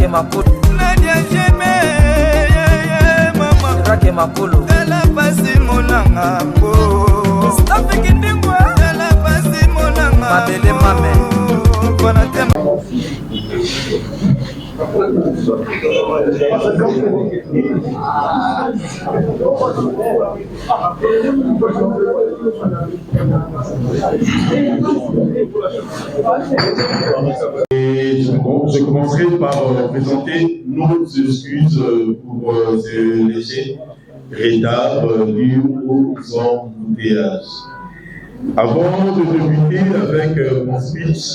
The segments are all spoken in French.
Makolo. Nadia Jeme, mama. Rake Makolo. Ela pasi monanga. Stop it, ela pasi monanga. Mabele mame. Kona tema. Et je commencerai par présenter nos excuses pour ce léger retard dû aux embouteillages. Avant de débuter avec mon speech,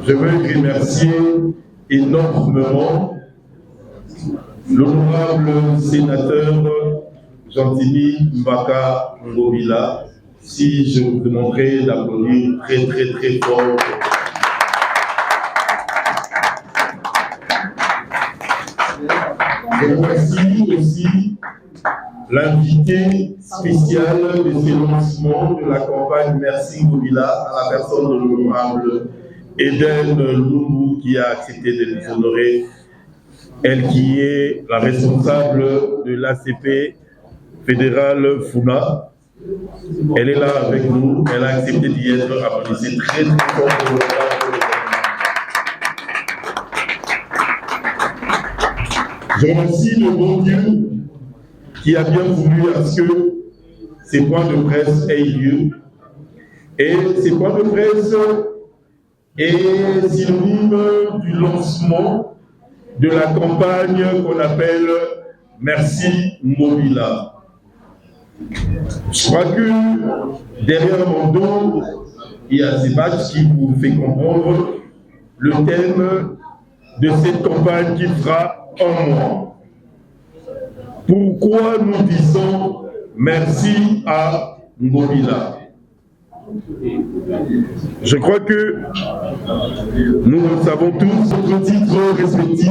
je veux remercier énormément l'honorable sénateur Gentili Mbaka Ngobila. Si je vous demanderais d'applaudir très très très fort. Je remercie aussi l'invité spécial de ce lancement de la campagne Merci Ngobila, à la personne de l'honorable Eden Lumbu qui a accepté de nous honorer, elle qui est la responsable de l'ACP fédérale Funa. Elle est là avec nous, elle a accepté d'y être applaudie très très fort pour le Je remercie le bon Dieu qui a bien voulu à ce que ces points de presse aient lieu. Et ces points de presse est synonyme du lancement de la campagne qu'on appelle Merci Ngobila. Je crois que derrière mon dos, il y a ces badges qui vous fait comprendre le thème de cette campagne qui fera un mois. Pourquoi nous disons merci à Ngobila? Je crois que nous le savons tous, notre titre respectif.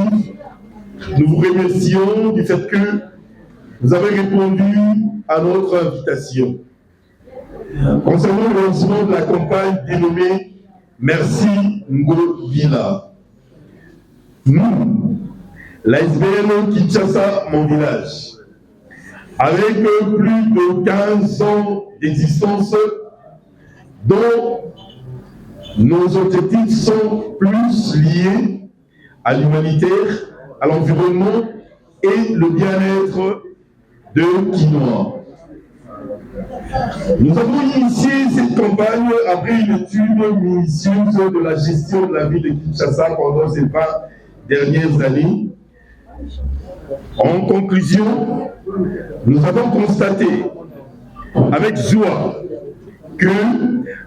Nous vous remercions du fait que vous avez répondu à notre invitation. Concernant le lancement de la campagne dénommée Merci Ngobila, nous, l'ASBL Kinshasa, mon village, avec plus de 15 ans d'existence, dont nos objectifs sont plus liés à l'humanitaire, à l'environnement et le bien-être de Kinois. Nous avons initié cette campagne après une étude minutieuse de la gestion de la ville de Kinshasa pendant ces 20 dernières années. En conclusion, nous avons constaté avec joie que,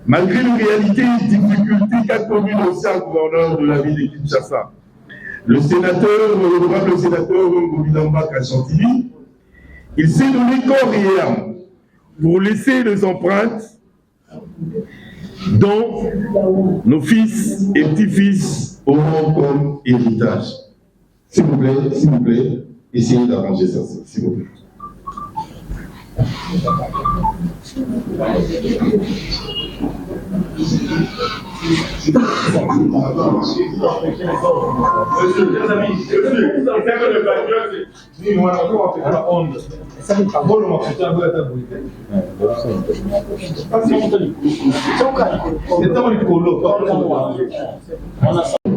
malgré les réalités et difficultés qu'a connues l'ancien gouverneur de la ville de Kinshasa, le sénateur, l'honorable sénateur Ngobila Mbaka Gentili, il s'est donné corps et âme pour laisser des empreintes dont nos fils et petits-fils auront comme héritage. S'il vous plaît, essayez d'arranger ça, s'il vous plaît.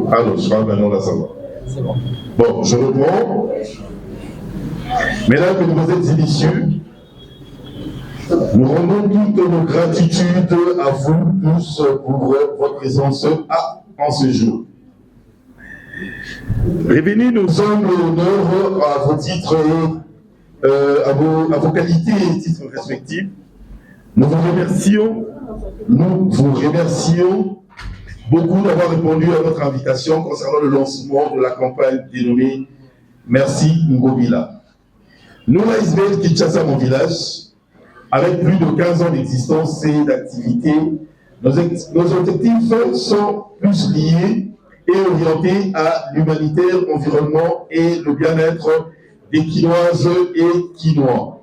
Alors, je crois maintenant là, ça va. Bon, je reprends. Mesdames et mesdemoiselles et messieurs, nous rendons toute nos gratitude à vous tous pour votre présence en ce jour. Révéler nos humbles honneurs à vos titres et à vos qualités et titres respectifs. Nous vous remercions beaucoup d'avoir répondu à notre invitation concernant le lancement de la campagne dénommée Merci Ngobila. Nous, l'ASBL Kinshasa, mon village, avec plus de 15 ans d'existence et d'activité, nos objectifs sont plus liés et orientés à l'humanitaire, l'environnement et le bien-être des Kinoises et Kinois.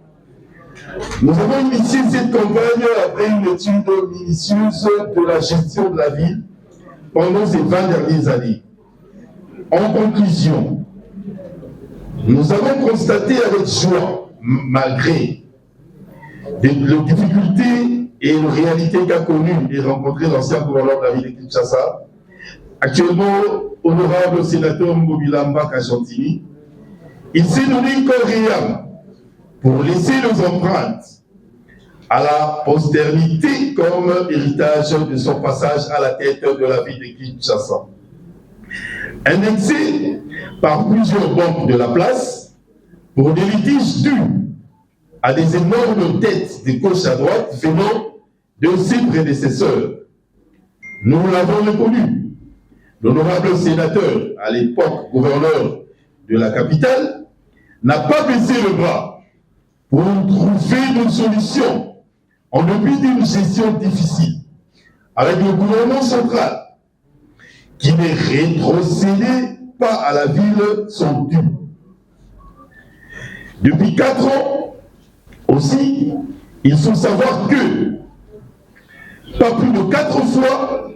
Nous avons initié cette campagne après une étude minutieuse de la gestion de la ville pendant ces 20 dernières années. En conclusion, nous avons constaté avec joie, malgré les difficultés et les réalités qu'a connues et rencontrées l'ancien gouverneur de la ville de Kinshasa, actuellement honorable sénateur Ngobila Mbaka Chantini, il s'est donné corps et âme pour laisser nos empreintes à la postérité comme héritage de son passage à la tête de la ville de Kinshasa. Indexé par plusieurs banques de la place pour des litiges dus à des énormes dettes de gauche à droite venant de ses prédécesseurs. Nous l'avons reconnu. L'honorable sénateur, à l'époque gouverneur de la capitale, n'a pas baissé le bras pour trouver une solution en dépit d'une gestion difficile avec le gouvernement central qui ne rétrocédait pas à la ville son dû. Depuis 4 ans aussi, il faut savoir que pas plus de 4 fois,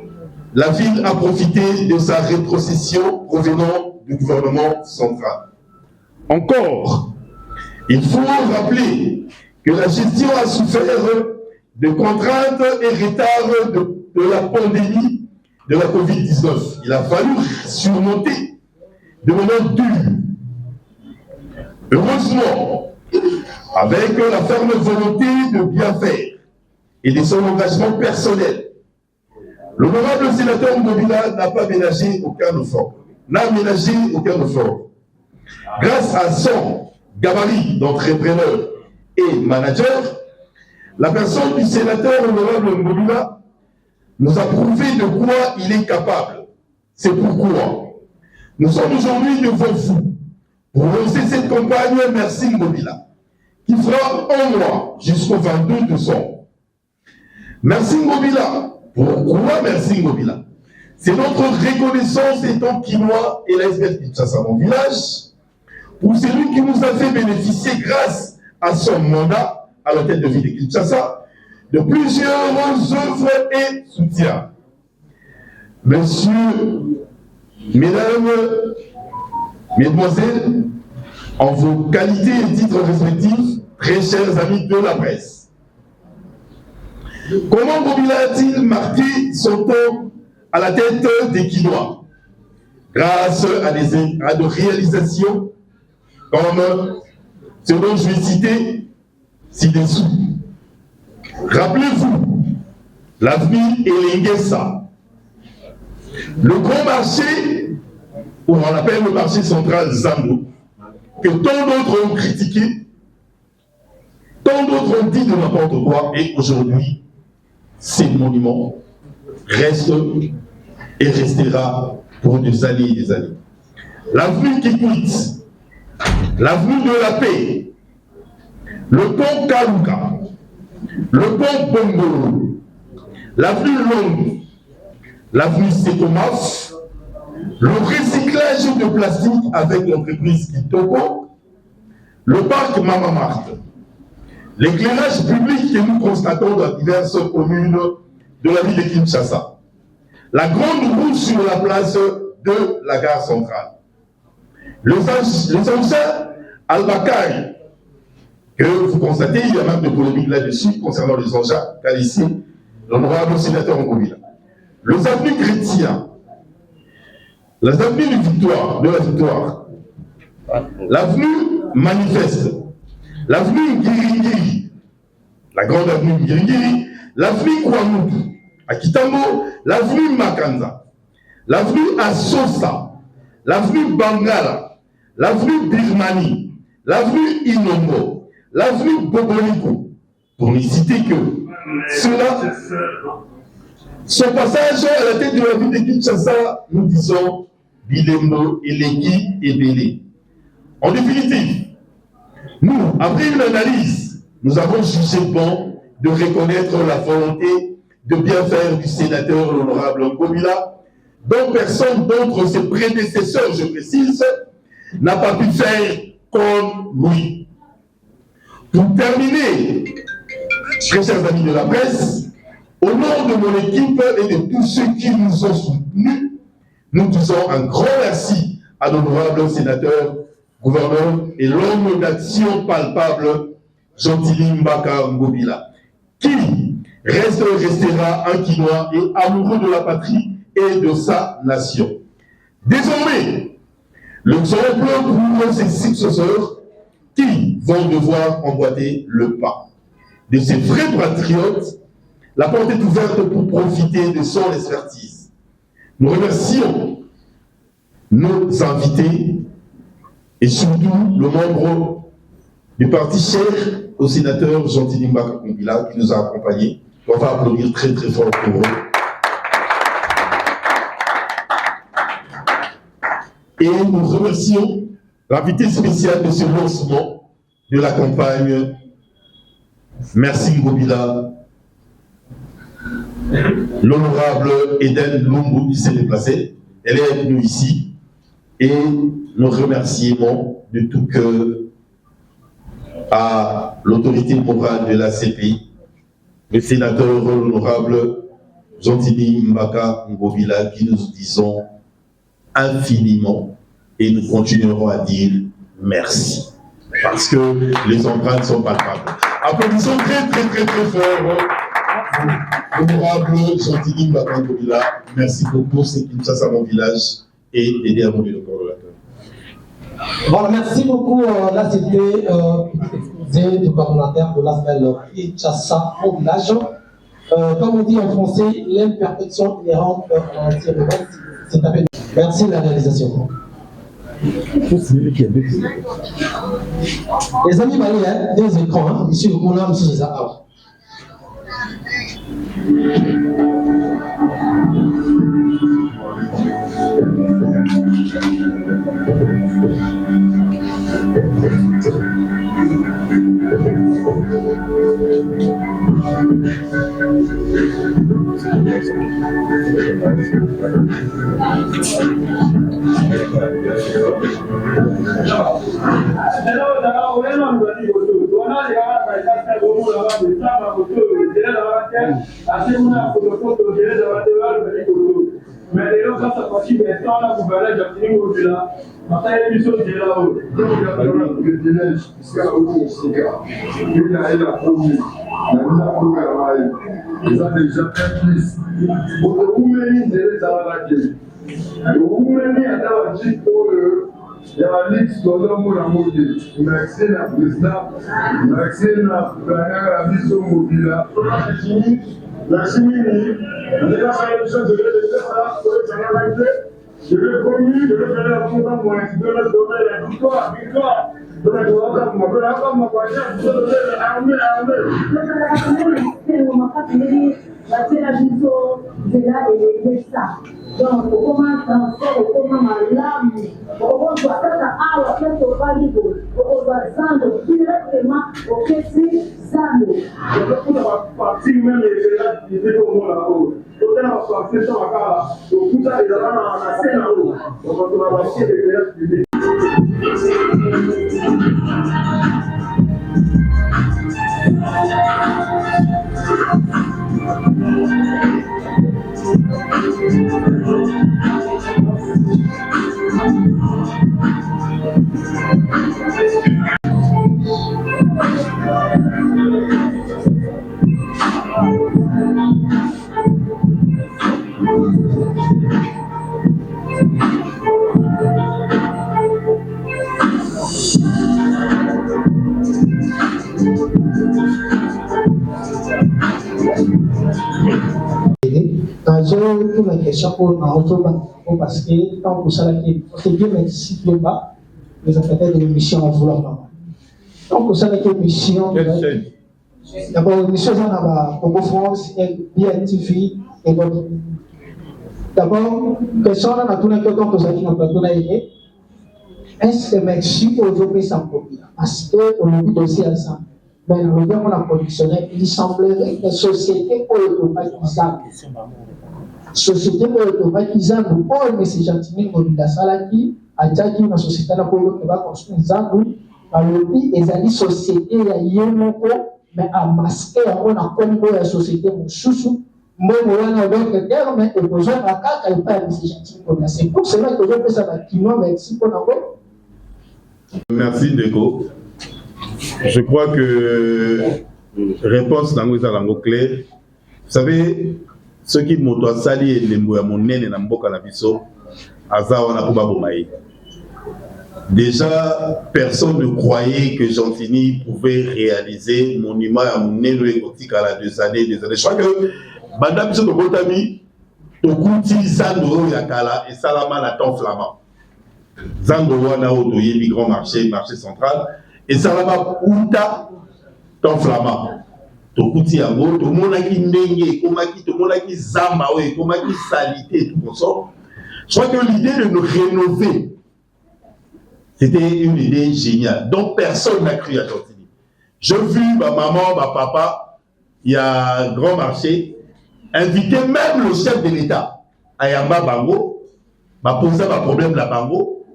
la ville a profité de sa rétrocession provenant du gouvernement central. Encore, il faut rappeler que la gestion a souffert de contraintes et retards de la pandémie de la Covid-19. Il a fallu surmonter de manière dure. Heureusement, avec la ferme volonté de bien faire et de son engagement personnel, l'honorable sénateur Ngobila n'a pas ménagé aucun effort. Grâce à son gabarit d'entrepreneur et manager, la personne du sénateur honorable Ngobila nous a prouvé de quoi il est capable. C'est pourquoi nous sommes aujourd'hui devant vous pour lancer cette campagne Merci Ngobila, qui fera 1 mois jusqu'au 22 décembre. Merci Ngobila. Pourquoi Merci Ngobila? C'est notre reconnaissance étant Kinois et la SBL Kinshasa, mon village, pour celui qui nous a fait bénéficier grâce à son mandat à la tête de ville de Kinshasa de plusieurs œuvres et soutiens. Messieurs, mesdames, mesdemoiselles, en vos qualités et titres respectifs, très chers amis de la presse, comment Ngobila a-t-il marqué son temps à la tête des Kinois? Grâce à des réalisations comme ce dont je vais citer ci-dessous. Rappelez-vous, l'avenue Elengesa, le grand marché, ou on appelle le marché central Zambo, que tant d'autres ont critiqué, tant d'autres ont dit de n'importe quoi, et aujourd'hui, ces monuments restent et restera pour des années et des années. L'avenue Kikwit, l'avenue de la paix, le pont Kaluka, le pont Bongoro, l'avenue Longue, l'avenue Sekomaf, le recyclage de plastique avec l'entreprise Kitoko, le parc Mama Marthe, l'éclairage public que nous constatons dans diverses communes de la ville de Kinshasa, la grande roue sur la place de la gare centrale, les engins Al-Bakari, que vous constatez, il y a même de polémiques là-dessus concernant les engins, car ici, l'honorable sénateur Ngobila. Les avenues chrétiens, les avenues de la victoire, l'avenue Manifeste, l'avenue Ngiringiri, la grande avenue Ngiringiri, l'avenue Kouamoudou, à Kitambo, l'avenue Makanza, l'avenue Assosa, l'avenue Bangala, l'avenue Birmanie, l'avenue Inombo, l'avenue Boboliko, pour ne citer que cela. Son passage à la tête de la ville de Kinshasa, nous disons Bilembo, Eleki et Bélé. En définitive, nous, après une analyse, nous avons jugé bon de reconnaître la volonté de bien faire du sénateur l'honorable Ngobila, dont personne d'autre ses prédécesseurs, je précise, n'a pas pu faire comme lui. Pour terminer, très chers amis de la presse, au nom de mon équipe et de tous ceux qui nous ont soutenus, nous disons un grand merci à l'honorable sénateur, gouverneur et l'homme d'action palpable, Gentilly Mbaka Ngobila, qui restera un Quinois et amoureux de la patrie et de sa nation. Désormais, le second plan pour ses successeurs qui vont devoir emboîter le pas. De ces vrais patriotes, la porte est ouverte pour profiter de son expertise. Nous remercions nos invités et surtout le membre du parti cher au sénateur Gentilly Mbaka Ngobila qui nous a accompagnés. On va applaudir très très fort pour eux. Et nous remercions l'invité spécial de ce lancement de la campagne. Merci Ngobila. L'honorable Eden Lumbu qui s'est déplacée. Elle est avec nous ici. Et nous remercions de tout cœur à l'autorité morale de la CPI, le sénateur honorable Gentilly Mbaka Ngobila, qui nous disons infiniment et nous continuerons à dire merci parce que les empreintes sont palpables. Applaudissons très très très très fort honorable Gentilly Mbaka Ngobila. Merci beaucoup, c'est Kinshasa à mon village et aider à monter le coordonnateur. Voilà, merci beaucoup. Là, c'était l'exposé du coordonnateur de l'appel Kinshasa au village. Comme on dit en français, l'imperfection inhérente en entière. C'est à peine. Merci de la réalisation. Les amis, il y a deux écrans. Ici, le Mouna, ici, les Arabes. Mais d'ailleurs, ça partie maintenant, la gouverneur Gentilly Ngobila, maintenant, il y a une chose qui est là-haut. Donc, il y a le village, jusqu'à l'autre, il y a la commune, ils ont déjà fait plus. Pour le Roumanie, c'est les Arabes. Le Roumanie a dit pour eux, il y a la Ligue Scolaire pour la mobilité. Merci à la présidente, merci à la mission Ngobila. Merci, on est là sur la mission de l'État, je vais communiquer, je vais faire la montagne, je vais donner la victoire. Je vais donc, comment transfert, comment malade, comment doit être à la fête au Balibo, on doit s'en directement au Kessi Sando. Je vais partir même les élèves au monde là-haut. Tout à l'heure, on fait ça à Kala, donc tout ça, ils ont la scène là-haut. Donc, on va passer les élèves publics. Pour la question parce que tant que ça c'est bien mais si tu bas les affaires de l'émission en vouloir tant que ça la mission d'abord l'émission dans Congo France et BNTV et d'autres d'abord question là na tout le temps que ça qui n'a pas tout aidé est-ce que merci aujourd'hui sans problème parce que on a vu aussi à ça ben le gouvernement a positionné il semblerait que société pour le société pour le Zambu, oh, mais c'est Gentilly Ngobila Salaki, a déjà dit la société qui va construire Zambu, dans le pays, et a dit société, il y a Yémoko, mais à masquer, on a Congo, la société, Moussoussou, d'autres termes, opposant à Kaka et pas à c'est pour cela que je fais ça bâtiment, merci pour l'envoi. Merci Ndeko. Je crois que réponse dans les langues claires. Vous savez, ceux qui m'ont sali et les mots à mon nez et n'amboka la biso, Aza on a pas bomaï. Déjà, personne ne croyait que Gentini pouvait réaliser mon image à mon nez et à la 2 années, 2 années. Je crois que Madame Biso de Botami, Tokuti Zando Yakala et Salama la temps flamand. Zando Wana Odoye, du grand marché, marché central, et Salama Outa, temps flamand. Tokuti Yango, Tomonaki Ndenge, Komaki, Tomonaki Zamba, Komaki Salité, tout ça. Je crois que l'idée de nous rénover, c'était une idée géniale. Donc personne n'a cru à Gentini. Je vu ma maman, ma papa, il y a un grand marché, inviter même le chef de l'État à Yamba Bango, m'a posé un problème la Bango,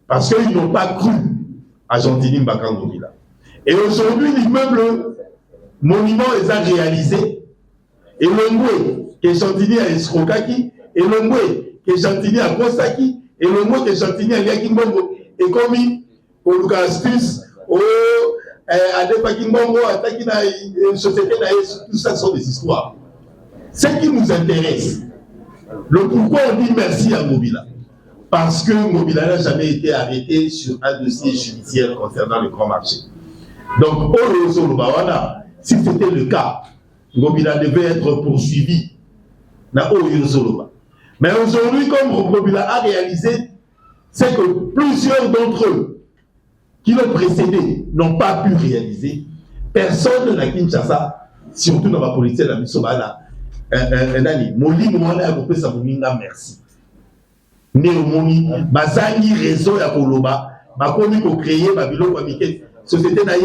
parce qu'ils n'ont pas cru à Gentini Mbakangomila. Et aujourd'hui, l'immeuble monument est réalisé. Et l'ongoué que Gentini a escrocaki, et l'ongoué que Gentini a Kosaki, et l'ongoué que Gentini a Yakimbongo, et comme au Lucas, au Adepakimbongo, à une société, tout ça sont des histoires. Ce qui nous intéresse, le pourquoi on dit merci à Mobila. Parce que Mobila n'a jamais été arrêté sur un dossier judiciaire concernant le grand marché. Donc, si c'était le cas, Mobila devait être poursuivi. Mais aujourd'hui, comme Mobila a réalisé, c'est que plusieurs d'entre eux qui l'ont précédé n'ont pas pu réaliser. Personne n'a Kinshasa, surtout dans la politique de la Missobana. Moli Moana a coupé sa moninga merci. Néomoni, Bazangi réseau ya Koloba, Bakomi ko créer Babylone Wamiket, société naïe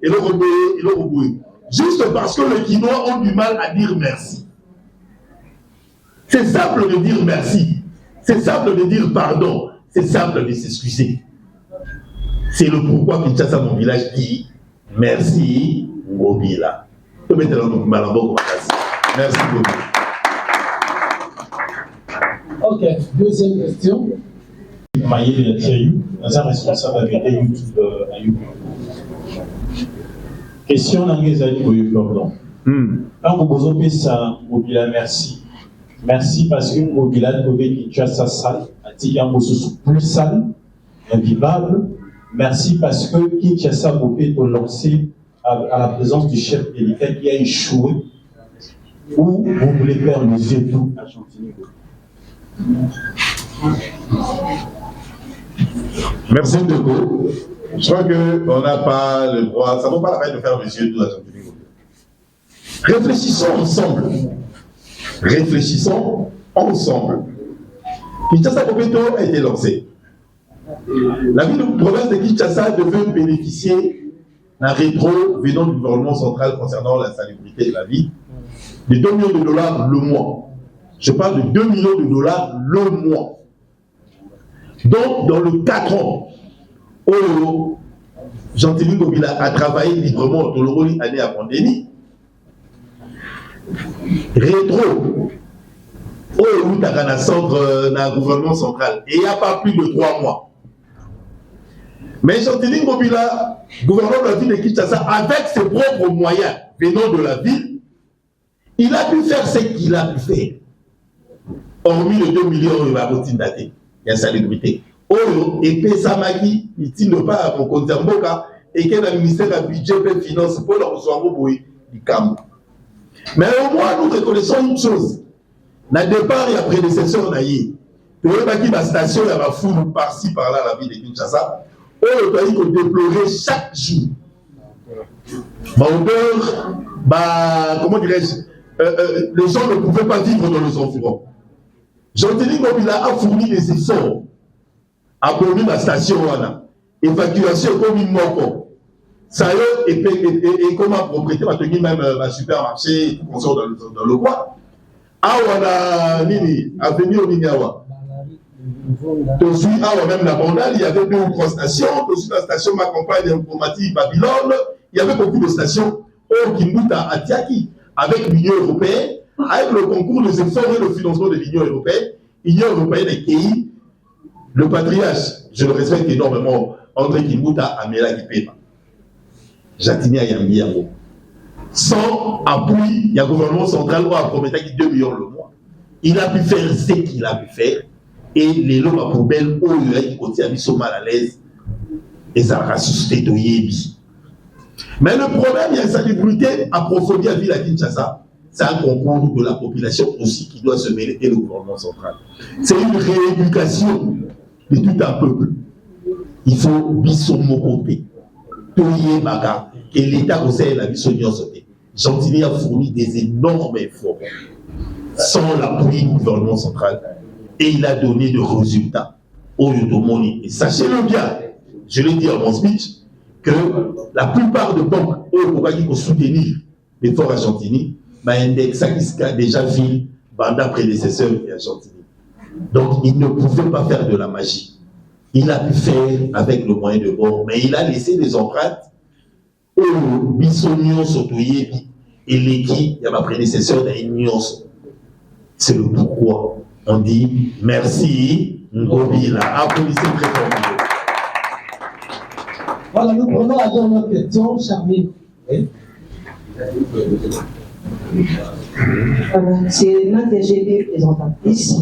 et le reboué. Juste parce que les Quinois ont du mal à dire merci. C'est simple de dire merci. C'est simple de dire pardon. C'est simple de s'excuser. C'est le pourquoi Kinshasa, mon village, dit merci Mobila. Merci beaucoup. Ok, deuxième question. Maïe Thierry, responsable de YouTube à YouTube. Question d'Angezali Boyou-Cordon. Quand vous avez ça, Mobila, merci. Merci parce que Mobila a trouvé Kinshasa sale, a plus sale, invivable. Merci parce que Kinshasa a lancé à la présence du chef de l'État qui a échoué. Où vous voulez faire les yeux tout à Gentini. Merci beaucoup. Je crois qu'on n'a pas le droit, ça ne vaut pas la peine de faire les yeux tout à Gentini. Réfléchissons ensemble. Réfléchissons ensemble. Kinshasa Kopeto a été lancé. La ville de province de Kinshasa devait bénéficier d'un rétro venant du gouvernement central concernant la salubrité de la ville de 2 millions de dollars le mois. Je parle de 2 millions de dollars le mois. Donc, dans le 4 ans, Gentini Mobila a travaillé librement au Toloroli année à pandémie. Rétro, dans le gouvernement central. Et il n'y a pas plus de 3 mois. Mais Gentini Mobila, gouverneur de la ville de Kinshasa, avec ses propres moyens venant de la ville, il a pu faire ce qu'il a pu faire. Hormis les 2 millions de routine datée, il y a salubrité. Oyo, et Pesamaki, il ne tient pas à mon compte Mboka, et que le ministère du budget et des finances pour leur recevoir du Camp. Mais au moins, nous reconnaissons une chose. Dans le départ, il y a prédécesseur naïe. Il y a une station, il y a une foule par-ci, par-là, la ville de Kinshasa. Oyo, il faut déplorer chaque jour. Odeur, comment dirais-je, les gens ne pouvaient pas vivre dans les environs. Gentini Mobila a fourni des efforts à produire la station, évacuation comme une mort. Ça y est, et comme propriété, va tenir même un supermarché, on sort dans le coin. Awana Nini, avenue au Niniawa. Tosu, même la Bandale, il y avait 2 ou 3 stations. Tosu, la station Ma Campagne informatique Babylone, il y avait beaucoup de stations au Kimbuta, à Tiaki, avec l'Union européenne, avec le concours des efforts et le financement de l'Union européenne et pays, le patriarche, je le respecte énormément, André Kimbuta, Amela Kipema. Jatini Ayambi Yango. Sans appui, il y a le gouvernement central qui a promis 2 millions le mois. Il a pu faire ce qu'il a pu faire. Et les lots à poubelle, qui continuent à sont mal à l'aise. Et ça a suscité de Yebi. Mais le problème, il y a une salubrité approfondie à Ville Kinshasa. C'est un concours de la population aussi qui doit se mêler et le gouvernement central. C'est une rééducation de tout un peuple. Il faut bisomokopé. Toye Baga. Et l'État conseille la mission sauté. Gentilly a fourni des énormes efforts sans l'appui du gouvernement central. Et il a donné de résultats au Yotomoni. Et sachez-le bien, je l'ai dit à mon speech, que la plupart des banques qui ont soutenu l'effort à Gentilly, ça qui a déjà vu Banda prédécesseur et à Gentilly. Donc il ne pouvait pas faire de la magie. Il a pu faire avec le moyen de bord, mais il a laissé des empreintes au Bissonio Sotoye et l'équipe, il y a ma prédécesseur d'Union. C'est le pourquoi on dit merci Ngobila. Applaudissez très fort. Voilà, nous prenons la dernière question, Charmine. Oui. C'est Nadia GB, présentatrice.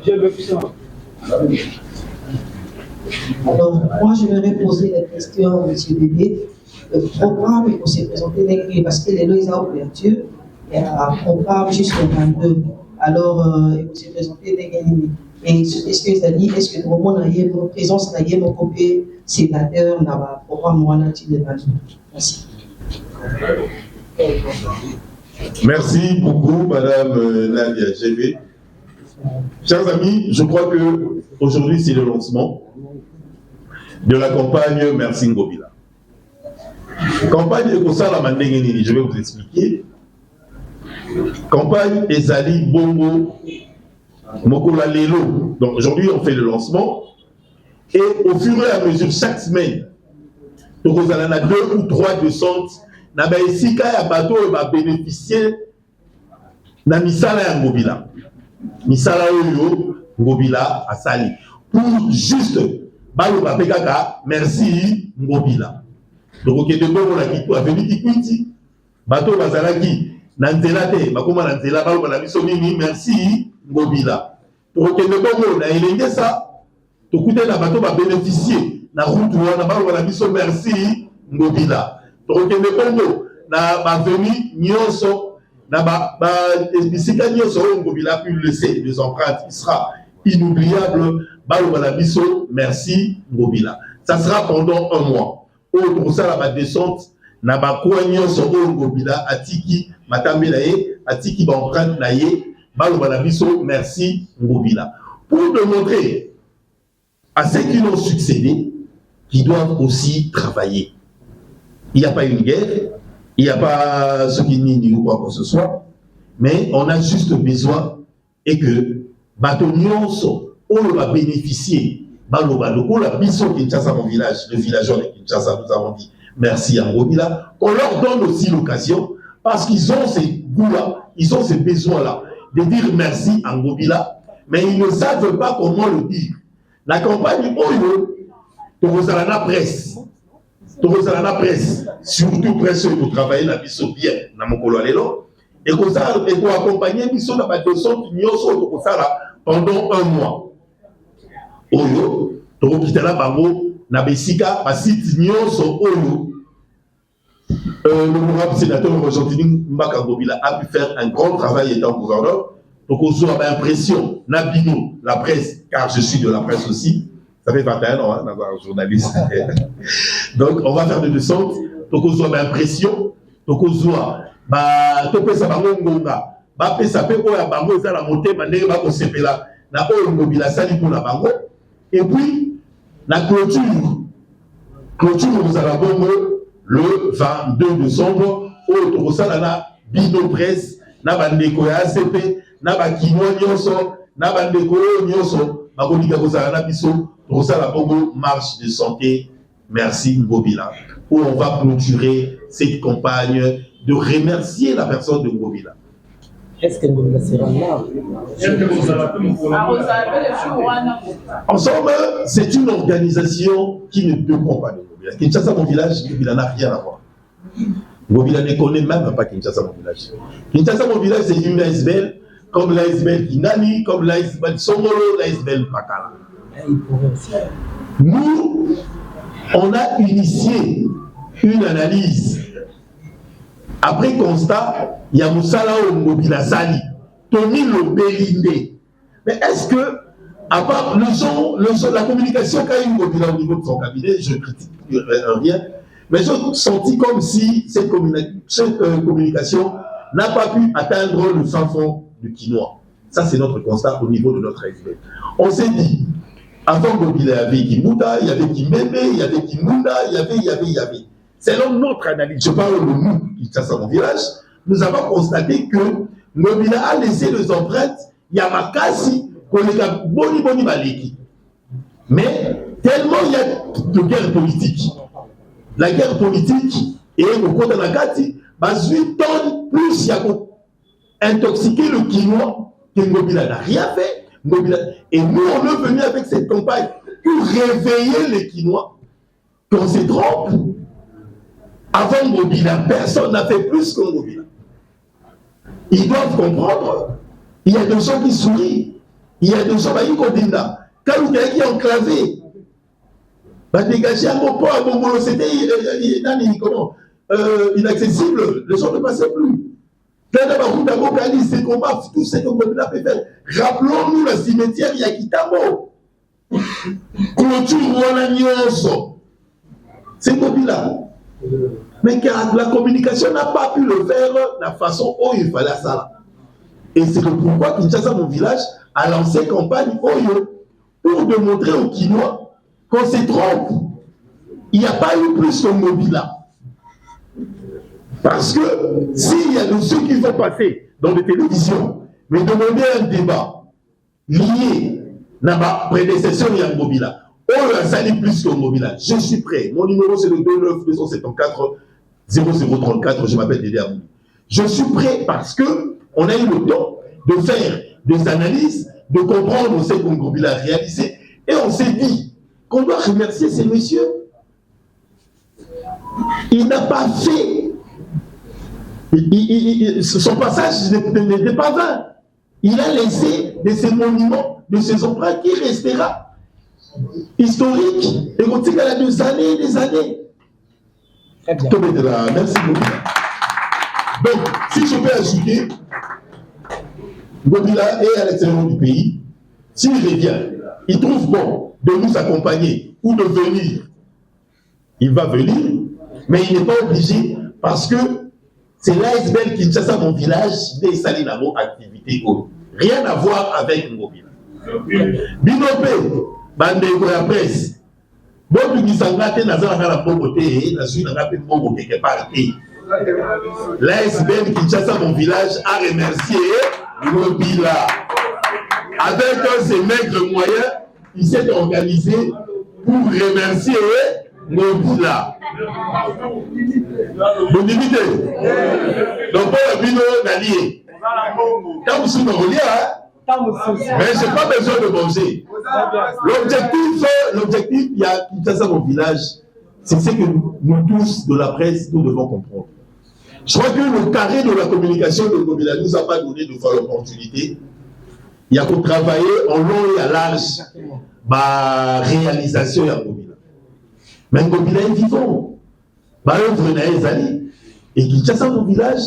Je veux ça. Alors, moi, je vais poser la question à M. Bébé. Le programme, il faut se présenter parce que les lois ont ouverture. Il y a un programme jusqu'au 22. Alors, il faut se présenter des gagnants. Et est-ce que c'est-à-dire, est-ce que nous avons une présence dans mon côté sénateur dans le programme Moanati de Banjou? Merci. Merci beaucoup, Madame Nadia GB. Chers amis, je crois que aujourd'hui c'est le lancement de la campagne Merci Ngobila. Campagne Ekosala Mandengeni, je vais vous expliquer. Campagne Ezali Bongo Mokola Lelo. Donc aujourd'hui on fait le lancement et au fur et à mesure chaque semaine, donc on a 2 ou 3 descentes. Na ba esika ya bato va bénéficier na misala ya Ngobila. Misala oyo Ngobila asali. Pour juste balo ba pekaka merci Ngobila. Donc ok de bon la kitu aveni kikwiti bato bazalaki na nzela te bakoma na nzela balo na biso nini merci Ngobila. Donc ok de bon na elenge ça to kuté na bato ba bénéficier na route wana balo na biso merci Ngobila. Donc le Congo na baveni nyonso na ba bisika nyonso Ngobila pu laisser des empreintes, il sera inoubliable. Balobalamiso, merci Ngobila. Ça sera pendant 1 mois. Pour ça la descente na ba kwa nyonso Ngobila atiki matambe na ye atiki ba empreinte na ye balobalamiso, merci Ngobila. Pour démontrer à ceux qui l'ont succédé qu'ils doivent aussi travailler. Il n'y a pas une guerre, il n'y a pas ce qui nie ou quoi que ce soit, mais on a juste besoin et que Batonions, on va bénéficier. Balobalo, la mission Kinshasa, mon village, le villageois de Kinshasa, nous avons dit merci à Ngobila. On leur donne aussi l'occasion, parce qu'ils ont ces goûts-là, ils ont ces besoins-là, de dire merci à Ngobila, mais ils ne savent pas comment le dire. La campagne Oyo, Torozalana Presse. Torozalana Presse, surtout presse pour travailler la mission bien, dans mon colonelo, et pour accompagner la mission dans la descente pendant 1 mois. Oyo, Torokitala Bango, Nabesika, Basit Nyonso Oyo, l'honorable sénateur Argentine Mbaka Ngobila a pu faire un grand travail étant gouverneur. Donc, on a l'impression, Nabino, la presse, car je suis de la presse aussi. Ça fait 21 ans, hein, d'avoir un journaliste. Donc, on va faire des descentes. Donc, on a l'impression. Donc, on a ça va ngonga. Ba pesa pe ko ya bango za la montée mandé ba ko sepela. Na o Ngobila sali pour la bango. Et puis, la clôture. Clôture, nous allons le 22 décembre. Au Tokosalana, Bino Presse, na bandeko ya ACP, na ba kinwa nyonso, na bandeko nyonso, ba ko dika ko salana biso. Pour ça, la Bongo marche de santé, merci Ngobila, où on va clôturer cette campagne de remercier la personne de Ngobila. Est-ce que nous sera là? En somme, c'est une organisation qui ne dépend pas de Ngobila. Kinshasa, mon village, Ngobila n'a rien à voir. Ngobila ne connaît même pas Kinshasa, mon village. Kinshasa, mon village, c'est une ASBL, comme l'ASBL Kinani, comme l'ASBL Songolo, l'ASBL Pakala. Nous, on a initié une analyse. Après constat, il y a Moussala au Ngobila Sali, Tony Lobelinde. Mais est-ce que, à part le son, la communication qu'a eu Ngobila au niveau de son cabinet, je critique rien, mais j'ai senti comme si cette communication n'a pas pu atteindre le fin fond du quinoa. Ça, c'est notre constat au niveau de notre ASBL. On s'est dit, avant Ngobila, il y avait Kimouta, il y avait Kimeme, il y avait Kimunda, il y avait. Selon notre analyse, je parle de nous, Kinshasa, mon village, nous avons constaté que Ngobila a laissé les empreintes, il y a Makasi, Koleka, Boni Maleki. Mais tellement il y a de guerre politique. La guerre politique, et au côté de la Gati, 8 tonnes plus, il y a intoxiqué le quinoa, que Ngobila n'a rien fait. Et nous, on est venu avec cette campagne pour réveiller les quinois. Qu'on se trompe. Avant Ngobila, personne n'a fait plus que Ngobila. Ils doivent comprendre. Il y a des gens qui sourient. Il y a des gens qui condamnent. Quand vous êtes enclavé, dégager un mot à Bongolo, c'était inaccessible. Les gens ne passaient plus. Ces combats, tout ce que Ngobila peut faire. Rappelons-nous le cimetière Yakitamo. Clôture Wananyonso. C'est Ngobila. Mais car la communication n'a pas pu le faire de la façon où il fallait ça. Et c'est pourquoi Kinshasa, mon village, a lancé campagne Oyo pour démontrer aux Kinois qu'on se trompe. Il n'y a pas eu plus que Ngobila. Parce que s'il y a de ceux qui vont passer dans les télévisions, mais demander un débat lié à ma prédécesseur Ngobila, oh, ça n'est plus que Ngobila. Je suis prêt. Mon numéro c'est le 29 274 0034. Je m'appelle Dédé Amouli. Je suis prêt parce que on a eu le temps de faire des analyses, de comprendre ce que Ngobila a réalisé, et on s'est dit qu'on doit remercier ces messieurs. Il n'a pas fait. Son passage n'était pas vain. Il a laissé de ces monuments, de ces emprunts qui restera historique et continue à des années et des années. Merci beaucoup. Donc, si je peux ajouter, Ngobila est à l'extérieur du pays. S'il revient, il trouve bon de nous accompagner ou de venir. Il va venir, mais il n'est pas obligé parce que c'est l'ASBL Kinshasa, mon village, des Salinamo activité. Rien à voir avec Ngobila. Binopé. Bandeko ya presse. Bon, tu dis ça, tu n'as pas la pauvreté, tu n'as pas de quelque part. L'ASBL Kinshasa, mon village, a remercié Ngobila. Avec ses maigres moyens, il s'est organisé pour remercier Ngobila. Vous dites, donc, pour le bino d'allier, quand vous souvenez, mais je n'ai pas besoin de manger. L'objectif, il y a Kinshasa, mon village, c'est ce que nous tous de la presse, nous devons comprendre. Je crois que le carré de la communication de Ngobila ne nous a pas donné de voir l'opportunité. Il y a qu'on travailler en long et à large, réalisation de Ngobila. Mais Ngobila est vivant. Œuvre n'est allé. Et Kinshasa, mon village,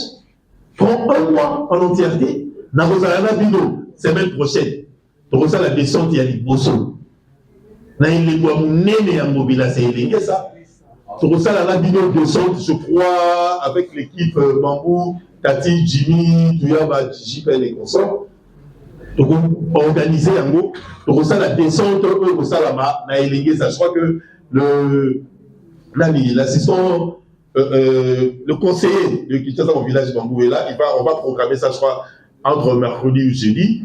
prend un mois en entièreté. Nabozalana Bino. Semaine prochaine, pour ça la descente il y a les bossons. Na il bois nene ya Ngobila c'est élingué ça. Pour ça la vidéo descente je crois avec l'équipe Bambou, Tati, Jimmy, Tuyaba, JP et consorts. Donc organiser yango. Pour ça la descente pour ça là na élingué ça. Je crois que l'assistant le conseiller de Kinshasa au village Bambou est là, on va programmer ça je crois entre mercredi ou jeudi.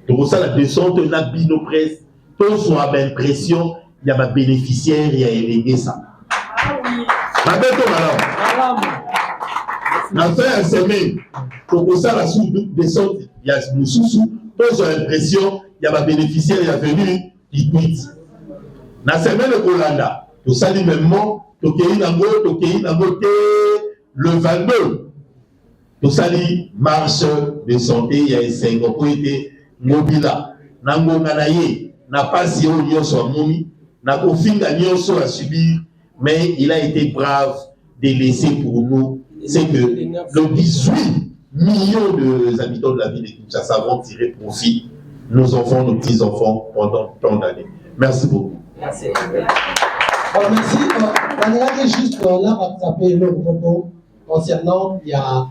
Donc ça la descente la bino presse tout soit belle pression il y a ma bénéficiaire il y a élégué ça ma belle madame la fin à semaine, pour ça, la sous descente, il y a sous, j'ai l'impression, il y a ma bénéficiaire, il y a venu, il quitte. La semaine de Kolanda, tout ça dit même Tokei Nango, le 22. Tout ça dit marche de santé, il y a un Singapour été mobila. Nango Nanaye, n'a pas si on y a son momi, n'a pas fin à subir, mais il a été brave de laisser pour nous. C'est que le 18 millions d'habitants de la ville de Kinshasa vont tirer profit, nos enfants, nos petits-enfants, pendant tant d'années. Merci beaucoup. Merci. Merci. On est juste là, on va taper le propos concernant, il y a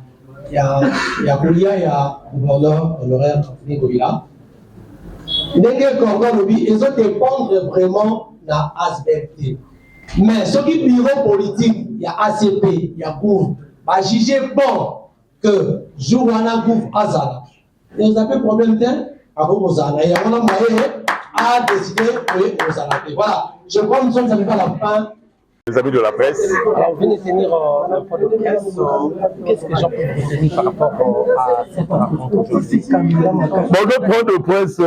Goulia, il y a gouverneur honoraire Anthony Goulia. Ils ont dépendre vraiment de l'ASBFT. Mais ce qui est bureau politique, il y a ACP, il y a Gouv, va juger bon que Jouana Gouv Azala. Et vous avez problème tel, à vous Azala. Et on a moyen à décider oui, Azala. Voilà, je crois que nous sommes arrivés à la fin. Les amis de la presse. Alors, vous venez de tenir un point de presse. Qu'est-ce que les gens peuvent retenir par rapport à cette rencontre aujourd'hui? Le point de presse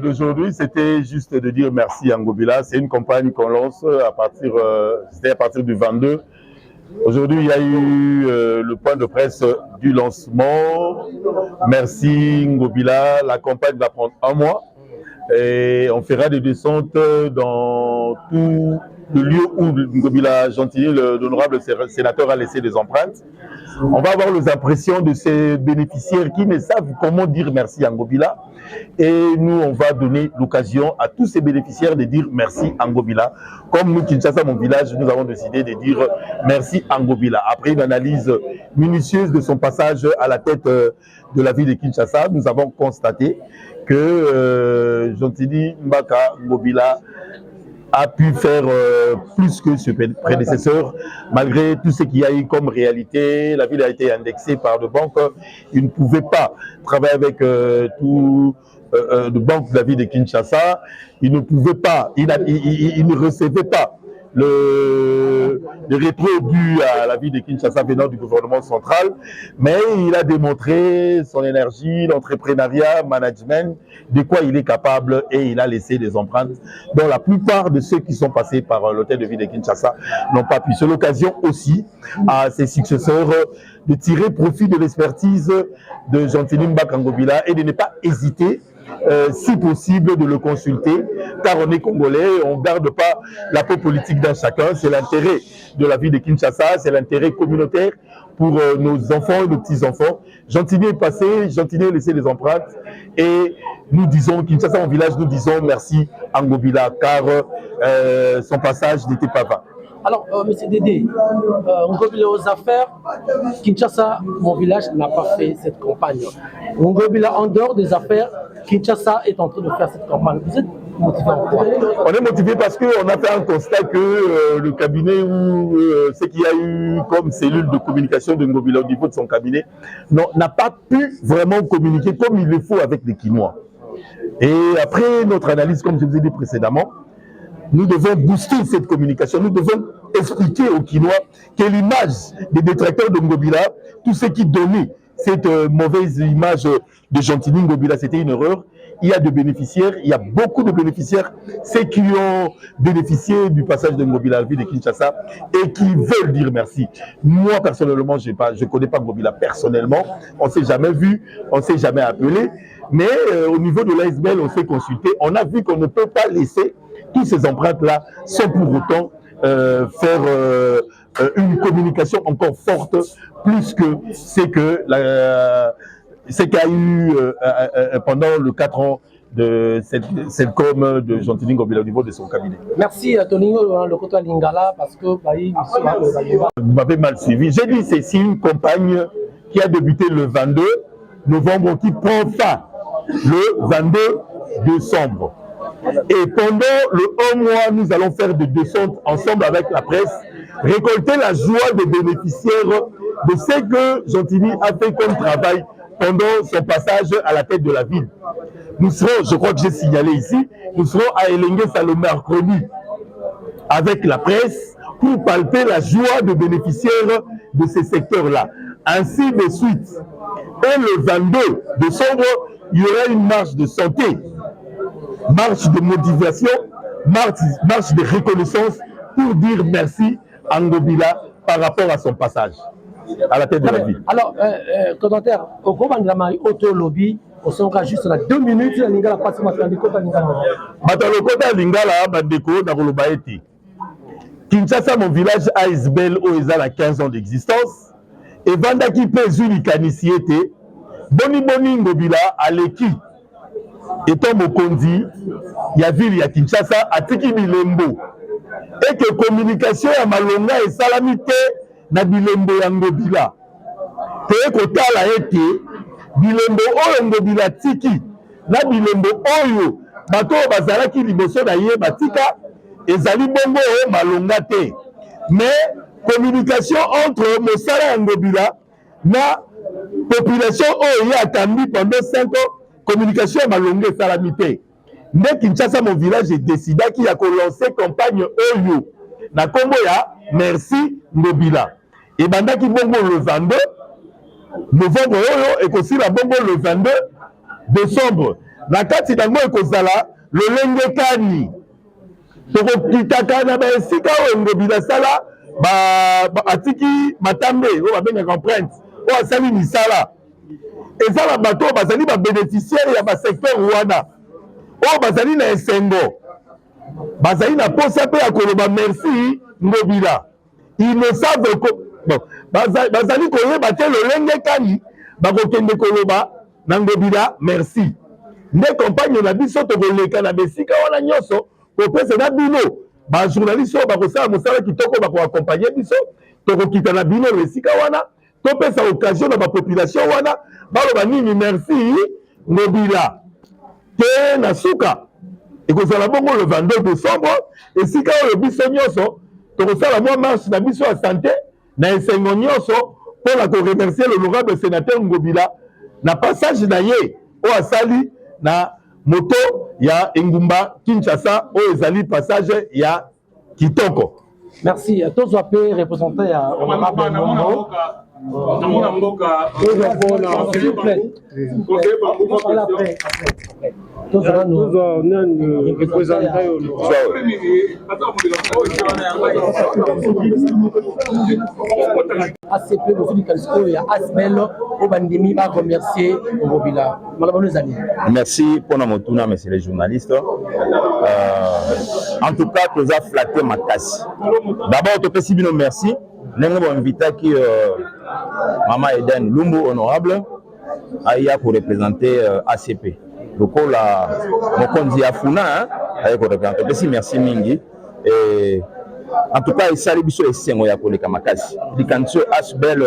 d'aujourd'hui, c'était juste de dire merci à Ngobila. C'est une campagne qu'on lance à partir du 22. Aujourd'hui, il y a eu le point de presse du lancement. Merci Ngobila. La campagne va prendre 1 mois. Et on fera des descentes dans tout le lieu où Ngobila Gentilly, l'honorable sénateur, a laissé des empreintes. On va avoir les impressions de ces bénéficiaires qui ne savent comment dire merci à Ngobila. Et nous, on va donner l'occasion à tous ces bénéficiaires de dire merci à Ngobila. Comme nous, Kinshasa, mon village, nous avons décidé de dire merci à Ngobila. Après une analyse minutieuse de son passage à la tête de la ville de Kinshasa, nous avons constaté que Gentilly Mbaka Ngobila a pu faire plus que ses prédécesseurs, malgré tout ce qu'il y a eu comme réalité. La ville a été indexée par des banques. Il ne pouvait pas travailler avec tout de banques de la ville de Kinshasa. Il ne pouvait pas, il ne recevait pas le rétro dû à la ville de Kinshasa venant du gouvernement central, mais il a démontré son énergie, l'entrepreneuriat, management, de quoi il est capable, et il a laissé des empreintes dont la plupart de ceux qui sont passés par l'hôtel de ville de Kinshasa n'ont pas pu. C'est l'occasion aussi à ses successeurs de tirer profit de l'expertise de Gentilly Mbaka Ngobila et de ne pas hésiter si possible de le consulter, car on est congolais, on ne garde pas la peau politique d'un chacun, c'est l'intérêt de la ville de Kinshasa, c'est l'intérêt communautaire pour nos enfants et nos petits-enfants. Gentilly est passé, Gentilly a laissé des empreintes, et nous disons, Kinshasa, mon village, nous disons merci à Ngobila, car son passage n'était pas vain. Alors, M. Dédé, Ngobila aux affaires, Kinshasa, mon village, n'a pas fait cette campagne. Ngobila, en dehors des affaires, Kinshasa est en train de faire cette campagne. Vous êtes motivé en quoi? On est motivé parce qu'on a fait un constat que le cabinet ou ce qu'il y a eu comme cellule de communication de Ngobila au niveau de son cabinet n'a pas pu vraiment communiquer comme il le faut avec les Kinois. Et après notre analyse, comme je vous ai dit précédemment, nous devons booster cette communication, nous devons expliquer aux Kinois que l'image des détracteurs de Ngobila, tout ce qui donnait cette mauvaise image de Gentilly Ngobila, c'était une erreur. Il y a des bénéficiaires, il y a beaucoup de bénéficiaires, ceux qui ont bénéficié du passage de Ngobila à la ville de Kinshasa et qui veulent dire merci. Moi, personnellement, je ne connais pas Ngobila personnellement, on ne s'est jamais vu, on ne s'est jamais appelé, mais au niveau de l'ASBL, on s'est consulté, on a vu qu'on ne peut pas laisser toutes ces empreintes-là sans pour autant faire une communication encore forte, plus que ce qu'il y a eu pendant le 4 ans de cette com de Gentilly Ngobila au niveau de son cabinet. Merci Toningo, le côté Lingala, parce que vous m'avez mal suivi. J'ai dit c'est une campagne qui a débuté le 22 novembre, qui prend fin le 22 décembre. Et pendant le 1 mois, nous allons faire des descentes ensemble avec la presse, récolter la joie des bénéficiaires de ce que Gentilly a fait comme travail pendant son passage à la tête de la ville. Nous serons, je crois que j'ai signalé ici, nous serons à Elengue le mercredi avec la presse pour palper la joie des bénéficiaires de ces secteurs-là. ainsi de suite. Et le 22 décembre, il y aura une marche de santé, marche de motivation, marche de reconnaissance pour dire merci à Ngobila par rapport à son passage à la tête de la ville. Alors, commentaire, au groupe Anglamai Auto Lobby, on sera juste à 2 minutes, la Lingala passe maintenant le côté Lingala. Le côté Lingala, Badeko, Nakolobaeti. Kinshasa, mon village, Aisbel, où ils ont 15 ans d'existence. Et Vandaki Pezuli Kanisiete, Boni Ngobila, Aleki, étant Mokondi, il y a ville, il y a Kinshasa, Atiki Bilembo. Et que communication à Malonga et Salamité, na Bilembo ya Ngobila. Te kotala ete, Bilembo oyo Ngobila tiki, na Bilembo oyo, bato bazalaki liboso na ye batika, ezali bongo oyo Malonga te. Mais, communication entre Mosala et Ngobila, na population oyo attendu pendant 5 ans, communication à Malonga et Salamité. Mais Kinshasa, mon village, est décidé qu'il y a lancé campagne Oyo. Na Congo ya merci Ngobila. Et maintenant qui bongo le 22 novembre Oyo et aussi la bongo le 22 décembre. Na kati dango et kozala le lenge kani. Toko kitaka na ba esika o Ngobila sala ba atiki matambe o ba benga comprendre. O asali misala. Et ça la bateau bazali ba bénéficiaire ya ba secteur Rwanda. Oh, bazali na esengo. Bazali na posa pe ya koloba merci Ngobila. Ils ne savent que bon, bazali koyeba te lolenge kani bakokende koloba na Ngobila merci. Ne campagne na biso to koleka na besika wana nyoso ko pesa na bino. Ba journaliste ba kosala mosala kitoko ba ko accompagner biso to ko kita na bino besika wana to pesa occasion na ba population wana ba loba nini merci Ngobila. Na suka et que ça la bongo le 22 décembre et si quand le biso nyonso to ça la moi marche na biso à santé na esengo nyonso pour la remercier l'honorable sénateur Ngobila na passage na ye o asali na moto ya Engumba Kinshasa o ezali passage ya Kitoko. Merci. Tous appelés représentants à honorable Mombo. S'il vous plaît. Tous nous représentants ACP, monsieur Kalsko et Asbel, au Bandemi, va remercier Ngobila. Merci pour notre tournoi, monsieur les journalistes. En tout cas, tu as flatté ma casse. D'abord, tu peux dire merci. Nous avons invité Maman Eden Lumbu, honorable, pour représenter ACP. Donc, on dit à Funa, pour représenter. Merci Mingi. En tout cas, il s'est arrivé sur les 5 ans pour les Kamakasi. Il y a Asbel,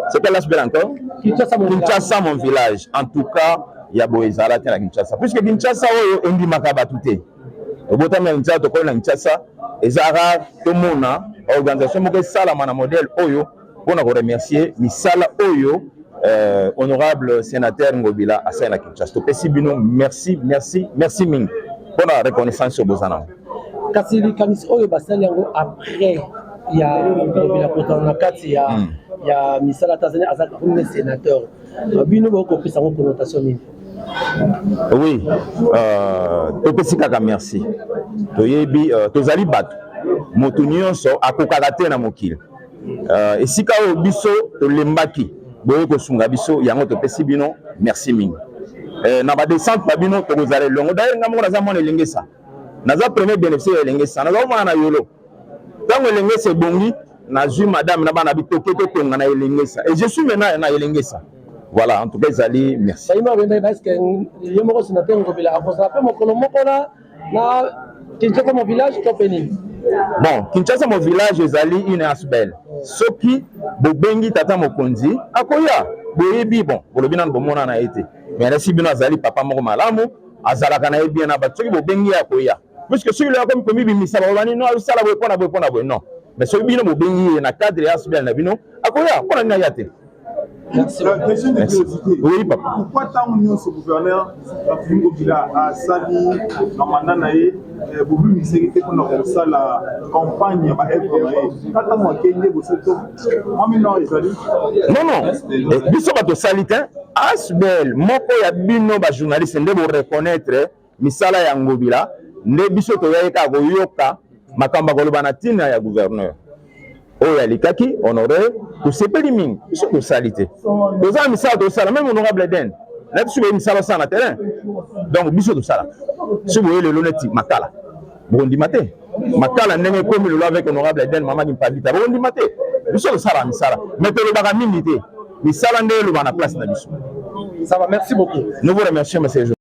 c'est quel Asbel encore? Kinshasa, mon village. En tout cas, il y a Boezala à Kinshasa. Puisque Kinshasa, il y a Makaba tout est. Au bout de Kinshasa, et Zara, tout le monde, organisation, qui est un modèle Oyo, pour nous remercier, Misala Oyo, honorable sénateur Ngobila, à Saint Kinshasa. Merci, merci, merci Ming, pour la reconnaissance au Bozana. Kasi Kamis Oyo basali yango après il y a Ngobila Kotana Kati il y a Misala Tanzania azaka comme sénateur. Bino boko pesa ngo connotation nini? Oui, topesika merci. Toyebi tozali bat moto nyonso akokaka te na mokili. Esika o biso tolembaki boye ko sunga biso yango topesi bino merci mingi. Na ba descente ba bino tokozala longo d'ailleurs ngamo na zamona elengesa. Naza premier bénéficiaire elengesa. Naza mona na yolo. Tango elengesa bongi na ju madame na bana bitoke to tonga na elengesa. Et je suis maintenant na elengesa. Voilà, en tout cas, Zali, merci. Bon, Kinshasa, mon village, Zali, une asbel. Ce qui, Bobengi, Tata Mokonzi, Akoya, Boyebi, bon, pour le bilan de Bomona a été. Mais là, si bien Zali, Papa Moro Malamu, Azalakana est bien abattu, Bobengi, Akoya. Puisque celui-là, comme Komi, Missala, non, ça la veut pas, non. Mais celui-là, Bobengi, na cadre asbel, Nabino, Akoya, pour la Nayate. Merci. Question de curiosité. Oui, papa. Pourquoi tant de ce gouverneur a sali dans mandat naïe pour lui miséricorde pour notre salle campagne ba FDI. Quand on a gagné vous cette moi maintenant ils ont non biso bato salite asbel moko ya bino ba journaliste nde bo reconnaître misala ya ngobila nde biso to yaka ko yoka makamba ko lobana tina ya gouverneur oyo alikaki honoré to sepeli mingi biso to salite toza misala to sala même honorable den na biso be misala sana terrain donc biso to sala si vous voyez le loneti makala bondi maté makala ndenge komi le avec honorable den mama ki pabita bondi maté biso to sala misala mais to le baka mingi te misala nde le bana place na biso. Ça va, merci beaucoup. Nous vous remercions monsieur.